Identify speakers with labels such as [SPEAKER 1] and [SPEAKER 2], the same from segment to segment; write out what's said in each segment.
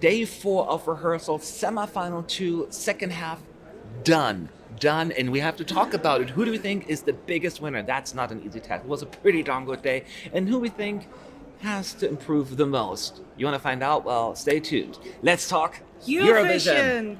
[SPEAKER 1] Day 4 of rehearsals, semifinal 2, second half, done. Done, and we have to talk about it. Who do we think is the biggest winner? That's not an easy task. It was a pretty darn good day. And who we think has to improve the most? You want to find out? Well, stay tuned. Let's talk Eurovision.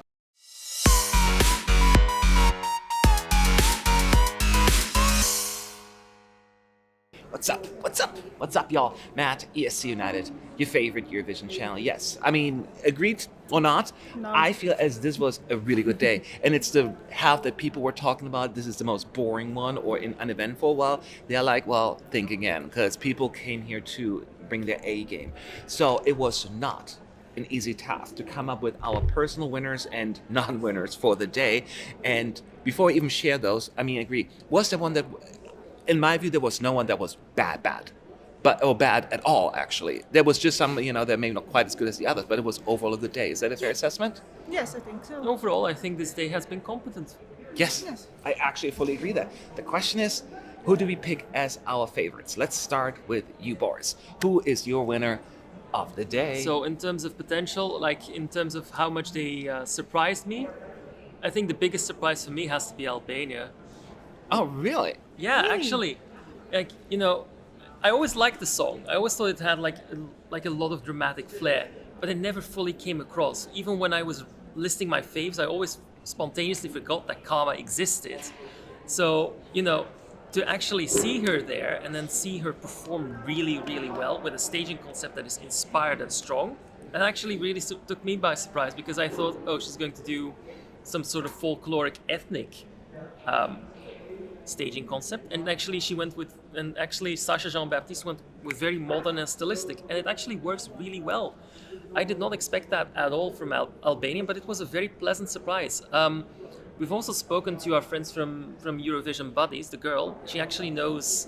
[SPEAKER 1] What's up? What's up? What's up, y'all? Matt, ESC United, your favorite Eurovision channel. Yes, I mean, agreed or not,
[SPEAKER 2] No.
[SPEAKER 1] I feel as this was a really good day. And it's the half that people were talking about, this is the most boring one or uneventful. Well, they're like, well, think again, because people came here to bring their A game. So it was not an easy task to come up with our personal winners and non-winners for the day. And before we even share those, I mean, I agree, was there one that... In my view, there was no one that was bad, or bad at all, actually. There was just some, that maybe not quite as good as the others, but it was overall a good day. Is that a fair assessment?
[SPEAKER 2] Yes, I think so.
[SPEAKER 3] Overall, I think this day has been competent.
[SPEAKER 1] Yes. I actually fully agree that. The question is, who do we pick as our favorites? Let's start with you, Boris. Who is your winner of the day?
[SPEAKER 3] So in terms of potential, like in terms of how much they surprised me, I think the biggest surprise for me has to be Albania.
[SPEAKER 1] Oh, really?
[SPEAKER 3] Yeah, actually, like, I always liked the song. I always thought it had like a lot of dramatic flair, but it never fully came across. Even when I was listing my faves, I always spontaneously forgot that Karma existed. So, to actually see her there and then see her perform really, really well with a staging concept that is inspired and strong, that actually really took me by surprise, because I thought, oh, she's going to do some sort of folkloric ethnic staging concept, and actually Sacha Jean-Baptiste went with very modern and stylistic, and it actually works really well. I did not expect that at all from Albania, but it was a very pleasant surprise. We've also spoken to our friends from Eurovision Buddies, the girl. She actually knows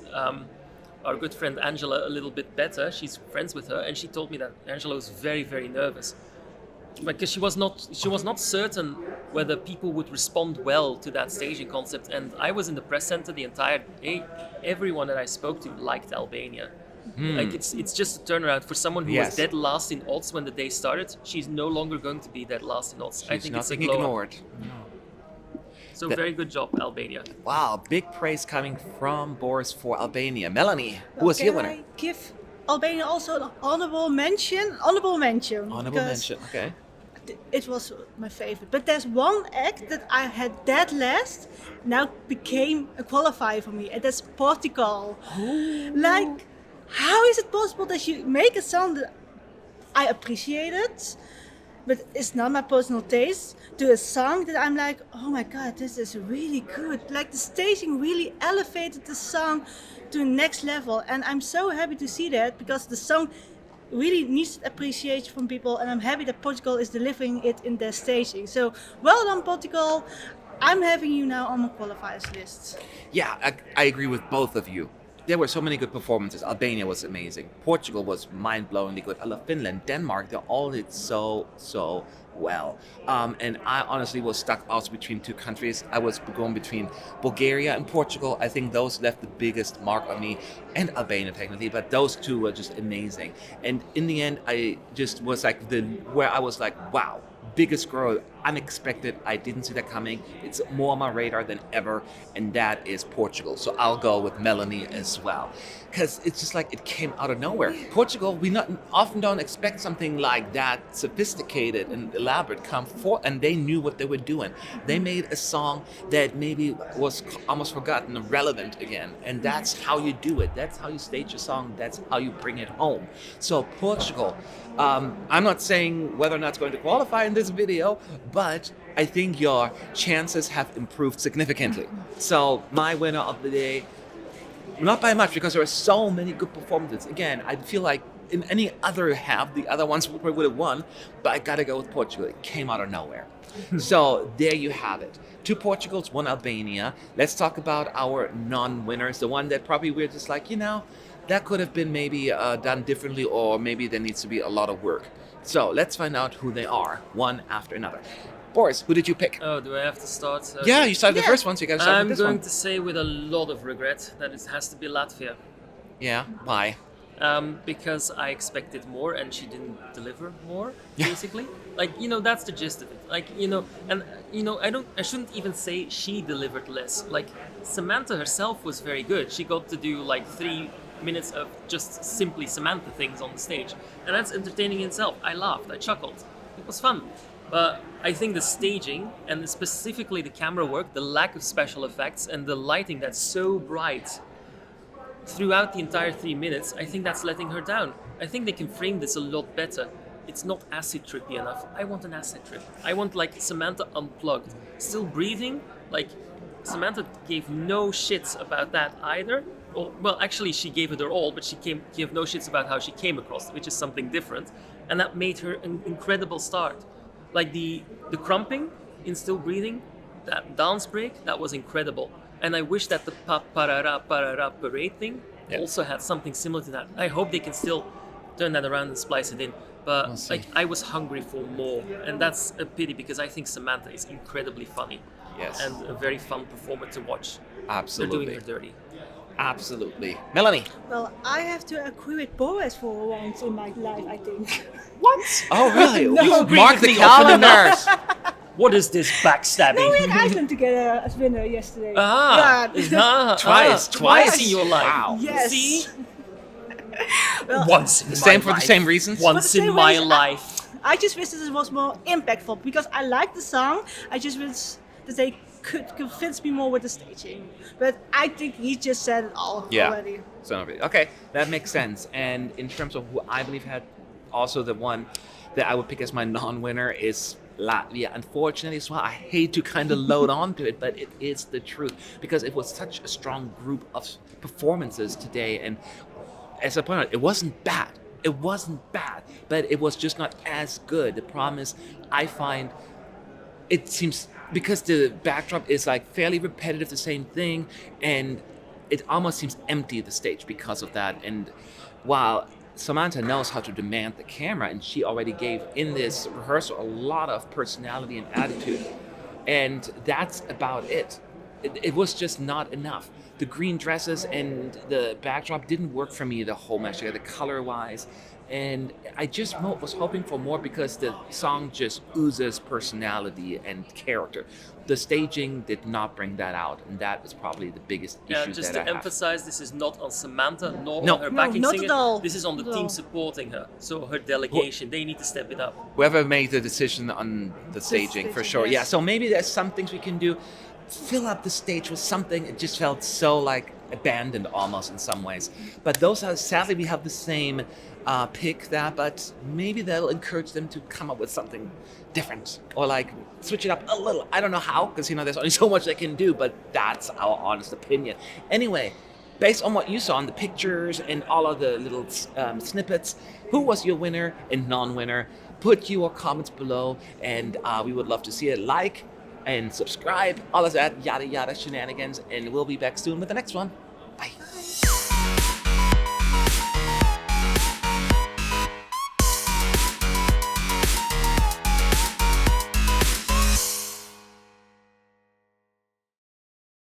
[SPEAKER 3] our good friend Anxhela a little bit better. She's friends with her, and she told me that Anxhela was very, very nervous, because she was not certain whether people would respond well to that staging concept. And I was in the press center the entire day. Everyone that I spoke to liked Albania. Like it's just a turnaround for someone who was dead last in odds when the day started. She's no longer going to be dead last in odds. I think it's a glow
[SPEAKER 1] ignored.
[SPEAKER 3] So very good job, Albania.
[SPEAKER 1] Wow, big praise coming from Boris for Albania. Melanie, who was your winner?
[SPEAKER 2] I give Albania also an honorable mention. Honorable mention,
[SPEAKER 1] Okay.
[SPEAKER 2] it was my favorite. But there's one act that I had dead last, now became a qualifier for me, and that's Portugal. Like, how is it possible that you make a song that I appreciate it, but it's not my personal taste, to a song that I'm like, oh my god, this is really good. Like, the staging really elevated the song to the next level, and I'm so happy to see that, because the song really needs appreciation from people, and I'm happy that Portugal is delivering it in their staging. So well done, Portugal. I'm having you now on my qualifiers list.
[SPEAKER 1] Yeah, I agree with both of you. There were so many good performances. Albania was amazing. Portugal was mind-blowingly good. I love Finland, Denmark. They all did so well. And I honestly was stuck also between two countries. I was going between Bulgaria and Portugal. I think those left the biggest mark on me, and Albania technically, but those two were just amazing. And in the end, I just was like where I was like, wow, biggest growth, unexpected. I didn't see that coming. It's more on my radar than ever, and that is Portugal. So I'll go with Melanie as well, because it's just like it came out of nowhere. Portugal, we often don't expect something like that sophisticated and elaborate come forth, and they knew what they were doing. They made a song that maybe was almost forgotten, relevant again, and that's how you do it. That's how you stage a song. That's how you bring it home. So Portugal, I'm not saying whether or not it's going to qualify in this video, but I think your chances have improved significantly. So my winner of the day, not by much, because there are so many good performances. Again, I feel like in any other half, the other ones would have won, but I gotta go with Portugal. It came out of nowhere. So there you have it. 2 Portugals, 1 Albania. Let's talk about our non-winners, the one that probably we're just like, that could have been maybe done differently, or maybe there needs to be a lot of work. So let's find out who they are, one after another. Boris, who did you pick?
[SPEAKER 3] Oh, do I have to start?
[SPEAKER 1] Yeah, you started the first one, so you gotta start with this one.
[SPEAKER 3] I'm going to say with a lot of regret that it has to be Latvia.
[SPEAKER 1] Yeah, why?
[SPEAKER 3] because I expected more and she didn't deliver more.
[SPEAKER 1] Yeah.
[SPEAKER 3] Basically, like that's the gist of it. Like and I shouldn't even say she delivered less. Like Samanta herself was very good. She got to do like 3 minutes of just simply Samanta things on the stage, and that's entertaining in itself. I laughed, I chuckled, it was fun. But I think the staging and specifically the camera work, the lack of special effects and the lighting that's so bright throughout the entire 3 minutes, I think that's letting her down. I think they can frame this a lot better. It's not acid trippy enough. I want an acid trip. I want like Samanta unplugged, still breathing. Like Samanta gave no shits about that either. Well, actually, she gave it her all, but she gave no shits about how she came across, which is something different, and that made her an incredible start. Like the crumping in still breathing, that dance break, that was incredible. And I wish that the parara parade thing also had something similar to that. I hope they can still turn that around and splice it in. But
[SPEAKER 1] We'll see.
[SPEAKER 3] like I was hungry for more, and that's a pity because I think Samanta is incredibly funny.
[SPEAKER 1] Yes.
[SPEAKER 3] And a very fun performer to watch.
[SPEAKER 1] Absolutely.
[SPEAKER 3] They're doing her dirty.
[SPEAKER 1] Absolutely. Melanie.
[SPEAKER 2] Well, I have to agree with Boris for once in my life, I think.
[SPEAKER 3] What?
[SPEAKER 1] Oh, really?
[SPEAKER 2] No.
[SPEAKER 1] You
[SPEAKER 3] agree
[SPEAKER 1] mark
[SPEAKER 3] with
[SPEAKER 1] the
[SPEAKER 3] me often
[SPEAKER 1] calendars.
[SPEAKER 3] What is this backstabbing?
[SPEAKER 2] No, we had Iceland together as winner yesterday.
[SPEAKER 3] Ah,
[SPEAKER 1] Twice.
[SPEAKER 3] in your life.
[SPEAKER 1] Wow.
[SPEAKER 2] Yes.
[SPEAKER 3] See?
[SPEAKER 2] Well,
[SPEAKER 3] Once in
[SPEAKER 1] The
[SPEAKER 3] my
[SPEAKER 1] same for the
[SPEAKER 3] life.
[SPEAKER 1] same reasons?
[SPEAKER 3] Once
[SPEAKER 2] For the
[SPEAKER 3] in
[SPEAKER 2] same
[SPEAKER 3] my
[SPEAKER 2] reason,
[SPEAKER 3] life.
[SPEAKER 2] I just wish this was more impactful because I like the song. I just wish that they could convince me more with the staging. But I think he just said it all already.
[SPEAKER 1] So okay, that makes sense. And in terms of who I believe had also the one that I would pick as my non-winner is Latvia. Unfortunately as well, I hate to kind of load onto it, but it is the truth because it was such a strong group of performances today. And as I pointed out, it wasn't bad. It wasn't bad, but it was just not as good. The problem is, I find it seems because the backdrop is like fairly repetitive, the same thing, and it almost seems empty at the stage because of that. And while Samanta knows how to demand the camera, and she already gave in this rehearsal a lot of personality and attitude, and that's about it. It was just not enough. The green dresses and the backdrop didn't work for me the whole match together, color-wise. And I just was hoping for more because the song just oozes personality and character. The staging did not bring that out, and that is probably the biggest issue
[SPEAKER 3] Just
[SPEAKER 1] that I
[SPEAKER 3] to
[SPEAKER 1] have.
[SPEAKER 3] emphasize, this is not on Samantha nor
[SPEAKER 1] No.
[SPEAKER 3] on her
[SPEAKER 2] No,
[SPEAKER 3] backing
[SPEAKER 2] not
[SPEAKER 3] singer.
[SPEAKER 2] at all.
[SPEAKER 3] This is on the
[SPEAKER 2] Not at
[SPEAKER 3] team
[SPEAKER 2] all.
[SPEAKER 3] supporting her. So her delegation, they need to step it up.
[SPEAKER 1] Whoever made the decision on the staging, for
[SPEAKER 2] staging,
[SPEAKER 1] sure.
[SPEAKER 2] yes.
[SPEAKER 1] Yeah, so maybe there's some things we can do. Fill up the stage with something. It just felt so like abandoned almost in some ways. But those are, sadly, we have the same pick that, but maybe that'll encourage them to come up with something different or like switch it up a little. I don't know how, because there's only so much they can do, but that's our honest opinion. Anyway, based on what you saw in the pictures and all of the little snippets, who was your winner and non-winner? Put your comments below, and we would love to see it. Like and subscribe, all of that yada yada shenanigans, and we'll be back soon with the next one.